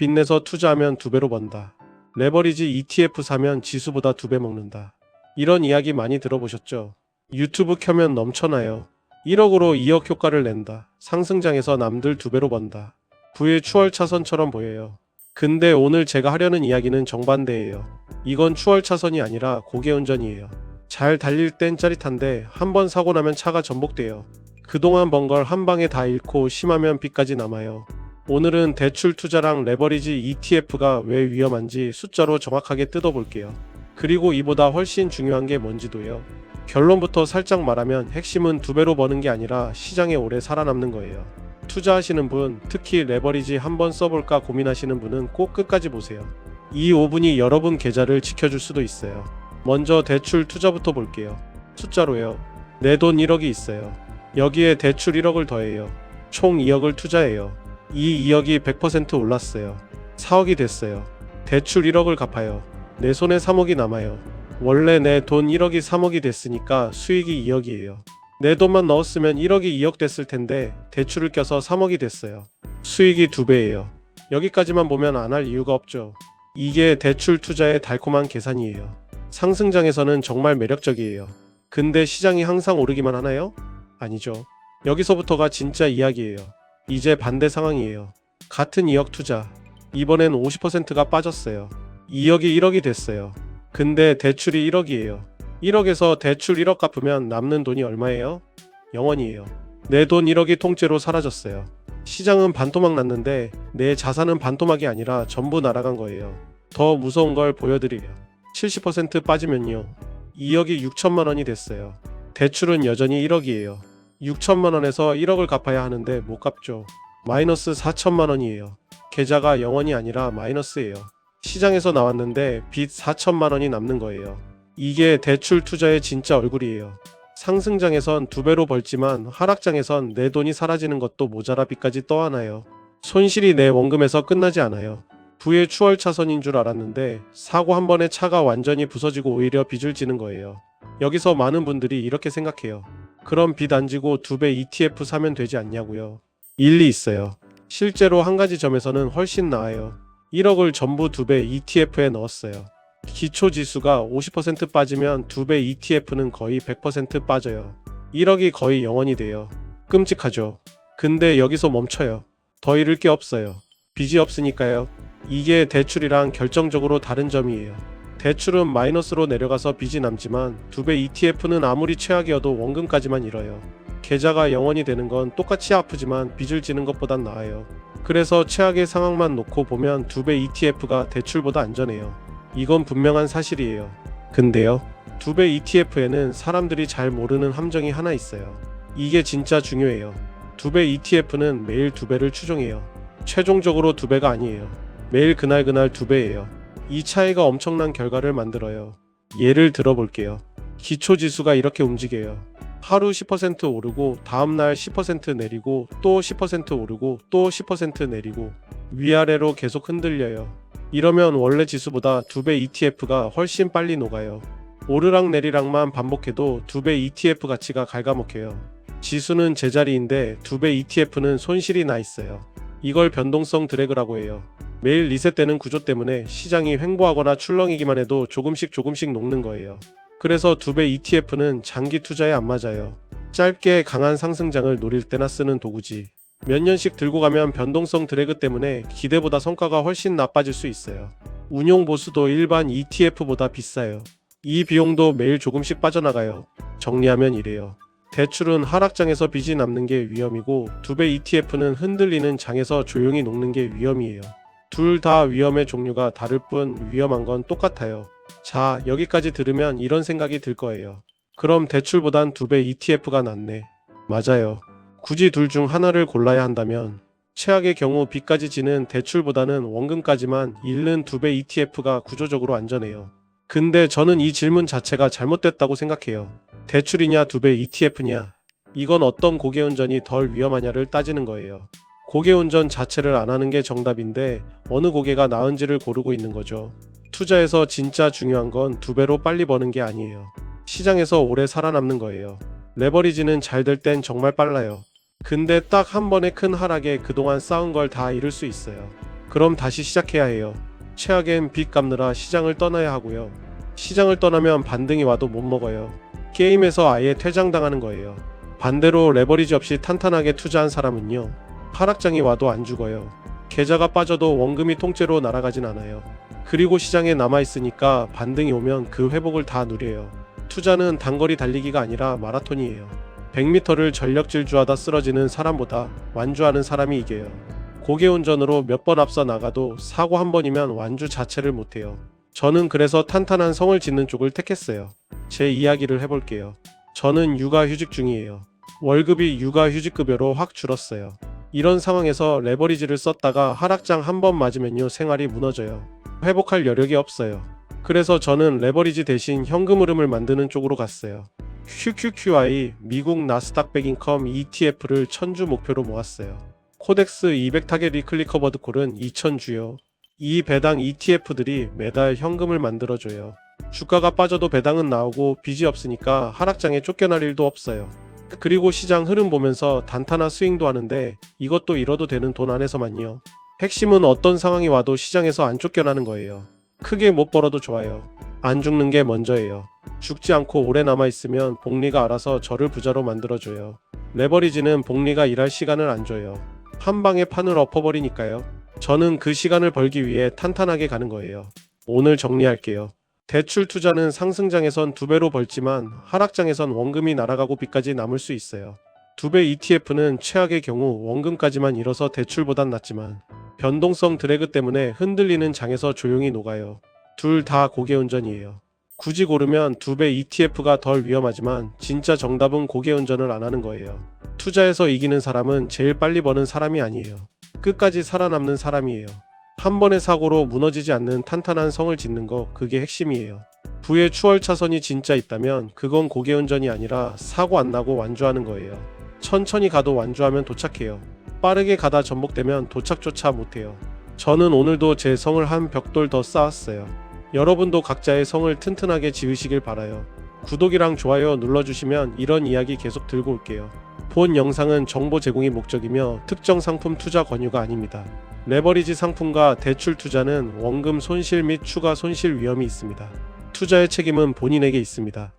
빚내서 투자하면 2배로 번다. 레버리지 ETF 사면 지수보다 2배 먹는다. 이런 이야기 많이 들어보셨죠? 유튜브 켜면 넘쳐나요. 1억으로 2억 효과를 낸다. 상승장에서 남들 2배로 번다. 부의 추월차선처럼 보여요. 근데 오늘 제가 하려는 이야기는 정반대예요. 이건 추월차선이 아니라 고개운전이에요. 잘 달릴 땐 짜릿한데 한번 사고 나면 차가 전복돼요. 그동안 번 걸 한 방에 다 잃고 심하면 빚까지 남아요. 오늘은 대출 투자랑 레버리지 ETF가 왜 위험한지 숫자로 정확하게 뜯어볼게요. 그리고 이보다 훨씬 중요한 게 뭔지도요. 결론부터 살짝 말하면 핵심은 2배로 버는 게 아니라 시장에 오래 살아남는 거예요. 투자하시는 분, 특히 레버리지 한번 써볼까 고민하시는 분은 꼭 끝까지 보세요. 이 5분이 여러분 계좌를 지켜줄 수도 있어요. 먼저 대출 투자부터 볼게요. 숫자로요. 내 돈 1억이 있어요. 여기에 대출 1억을 더해요. 총 2억을 투자해요. 이 2억이 100% 올랐어요. 4억이 됐어요. 대출 1억을 갚아요. 내 손에 3억이 남아요. 원래 내 돈 1억이 3억이 됐으니까 수익이 2억이에요. 내 돈만 넣었으면 1억이 2억 됐을 텐데 대출을 껴서 3억이 됐어요. 수익이 2배예요. 여기까지만 보면 안 할 이유가 없죠. 이게 대출 투자의 달콤한 계산이에요. 상승장에서는 정말 매력적이에요. 근데 시장이 항상 오르기만 하나요? 아니죠. 여기서부터가 진짜 이야기예요. 이제 반대 상황이에요. 같은 2억 투자. 이번엔 50%가 빠졌어요. 2억이 1억이 됐어요. 근데 대출이 1억이에요. 1억에서 대출 1억 갚으면 남는 돈이 얼마예요? 0원이에요. 내 돈 1억이 통째로 사라졌어요. 시장은 반토막 났는데 내 자산은 반토막이 아니라 전부 날아간 거예요. 더 무서운 걸 보여드려요. 70% 빠지면요. 2억이 6천만 원이 됐어요. 대출은 여전히 1억이에요. 6천만 원에서 1억을 갚아야 하는데 못 갚죠. 마이너스 4천만 원이에요. 계좌가 0원이 아니라 마이너스예요. 시장에서 나왔는데 빚 4천만 원이 남는 거예요. 이게 대출 투자의 진짜 얼굴이에요. 상승장에선 2배로 벌지만 하락장에선 내 돈이 사라지는 것도 모자라 빚까지 떠안아요. 손실이 내 원금에서 끝나지 않아요. 부의 추월차선인 줄 알았는데 사고 한 번에 차가 완전히 부서지고 오히려 빚을 지는 거예요. 여기서 많은 분들이 이렇게 생각해요. 그럼 빚 안 지고 2배 ETF 사면 되지 않냐고요. 일리 있어요. 실제로 한 가지 점에서는 훨씬 나아요. 1억을 전부 2배 ETF에 넣었어요. 기초지수가 50% 빠지면 2배 ETF는 거의 100% 빠져요. 1억이 거의 0원이 돼요. 끔찍하죠. 근데 여기서 멈춰요. 더 잃을 게 없어요. 빚이 없으니까요. 이게 대출이랑 결정적으로 다른 점이에요. 대출은 마이너스로 내려가서 빚이 남지만 2배 ETF는 아무리 최악이어도 원금까지만 잃어요. 계좌가 0원이 되는 건 똑같이 아프지만 빚을 지는 것보단 나아요. 그래서 최악의 상황만 놓고 보면 2배 ETF가 대출보다 안전해요. 이건 분명한 사실이에요. 근데요, 2배 ETF에는 사람들이 잘 모르는 함정이 하나 있어요. 이게 진짜 중요해요. 2배 ETF는 매일 2배를 추종해요. 최종적으로 2배가 아니에요. 매일 그날 2배예요. 이 차이가 엄청난 결과를 만들어요. 예를 들어볼게요. 기초지수가 이렇게 움직여요. 하루 10% 오르고 다음날 10% 내리고 또 10% 오르고 또 10% 내리고 위아래로 계속 흔들려요. 이러면 원래 지수보다 2배 ETF가 훨씬 빨리 녹아요. 오르락 내리락만 반복해도 2배 ETF 가치가 갉아먹혀요. 지수는 제자리인데 2배 ETF는 손실이 나 있어요. 이걸 변동성 드래그라고 해요. 매일 리셋되는 구조 때문에 시장이 횡보하거나 출렁이기만 해도 조금씩 녹는 거예요. 그래서 2배 ETF는 장기 투자에 안 맞아요. 짧게 강한 상승장을 노릴 때나 쓰는 도구지. 몇 년씩 들고 가면 변동성 드래그 때문에 기대보다 성과가 훨씬 나빠질 수 있어요. 운용 보수도 일반 ETF보다 비싸요. 이 비용도 매일 조금씩 빠져나가요. 정리하면 이래요. 대출은 하락장에서 빚이 남는 게 위험이고 2배 ETF는 흔들리는 장에서 조용히 녹는 게 위험이에요. 둘 다 위험의 종류가 다를 뿐 위험한 건 똑같아요. 자, 여기까지 들으면 이런 생각이 들 거예요. 그럼 대출보단 2배 ETF가 낫네. 맞아요. 굳이 둘 중 하나를 골라야 한다면 최악의 경우 빚까지 지는 대출보다는 원금까지만 잃는 2배 ETF가 구조적으로 안전해요. 근데 저는 이 질문 자체가 잘못됐다고 생각해요. 대출이냐 2배 ETF냐? 이건 어떤 고개운전이 덜 위험하냐를 따지는 거예요. 고개운전 자체를 안 하는 게 정답인데 어느 고개가 나은지를 고르고 있는 거죠. 투자에서 진짜 중요한 건 2배로 빨리 버는 게 아니에요. 시장에서 오래 살아남는 거예요. 레버리지는 잘 될 땐 정말 빨라요. 근데 딱 한 번의 큰 하락에 그동안 쌓은 걸 다 잃을 수 있어요. 그럼 다시 시작해야 해요. 최악엔 빚 갚느라 시장을 떠나야 하고요. 시장을 떠나면 반등이 와도 못 먹어요. 게임에서 아예 퇴장당하는 거예요. 반대로 레버리지 없이 탄탄하게 투자한 사람은요, 하락장이 와도 안 죽어요. 계좌가 빠져도 원금이 통째로 날아가진 않아요. 그리고 시장에 남아있으니까 반등이 오면 그 회복을 다 누려요. 투자는 단거리 달리기가 아니라 마라톤이에요. 100m를 전력 질주하다 쓰러지는 사람보다 완주하는 사람이 이겨요. 고개운전으로 몇 번 앞서 나가도 사고 한 번이면 완주 자체를 못해요. 저는 그래서 탄탄한 성을 짓는 쪽을 택했어요. 제 이야기를 해볼게요. 저는 육아휴직 중이에요. 월급이 육아휴직급여로 확 줄었어요. 이런 상황에서 레버리지를 썼다가 하락장 한 번 맞으면요, 생활이 무너져요. 회복할 여력이 없어요. 그래서 저는 레버리지 대신 현금 흐름을 만드는 쪽으로 갔어요. QQQI 미국 나스닥 백인컴 ETF를 1000주 목표로 모았어요. 코덱스 200 타겟 리클리 커버드 콜은 2000주요. 이 배당 ETF들이 매달 현금을 만들어줘요. 주가가 빠져도 배당은 나오고 빚이 없으니까 하락장에 쫓겨날 일도 없어요. 그리고 시장 흐름 보면서 단타나 스윙도 하는데 이것도 잃어도 되는 돈 안에서만요. 핵심은 어떤 상황이 와도 시장에서 안 쫓겨나는 거예요. 크게 못 벌어도 좋아요. 안 죽는 게 먼저예요. 죽지 않고 오래 남아있으면 복리가 알아서 저를 부자로 만들어줘요. 레버리지는 복리가 일할 시간을 안 줘요. 한 방에 판을 엎어버리니까요. 저는 그 시간을 벌기 위해 탄탄하게 가는 거예요. 오늘 정리할게요. 대출 투자는 상승장에선 2배로 벌지만 하락장에선 원금이 날아가고 빚까지 남을 수 있어요. 2배 ETF는 최악의 경우 원금까지만 잃어서 대출보단 낫지만 변동성 드래그 때문에 흔들리는 장에서 조용히 녹아요. 둘 다 고개운전이에요. 굳이 고르면 2배 ETF가 덜 위험하지만 진짜 정답은 고개운전을 안 하는 거예요. 투자에서 이기는 사람은 제일 빨리 버는 사람이 아니에요. 끝까지 살아남는 사람이에요. 한 번의 사고로 무너지지 않는 탄탄한 성을 짓는 거, 그게 핵심이에요. 부의 추월 차선이 진짜 있다면 그건 고개운전이 아니라 사고 안 나고 완주하는 거예요. 천천히 가도 완주하면 도착해요. 빠르게 가다 전복되면 도착조차 못해요. 저는 오늘도 제 성을 한 벽돌 더 쌓았어요. 여러분도 각자의 성을 튼튼하게 지으시길 바라요. 구독이랑 좋아요 눌러주시면 이런 이야기 계속 들고 올게요. 본 영상은 정보 제공이 목적이며 특정 상품 투자 권유가 아닙니다. 레버리지 상품과 대출 투자는 원금 손실 및 추가 손실 위험이 있습니다. 투자의 책임은 본인에게 있습니다.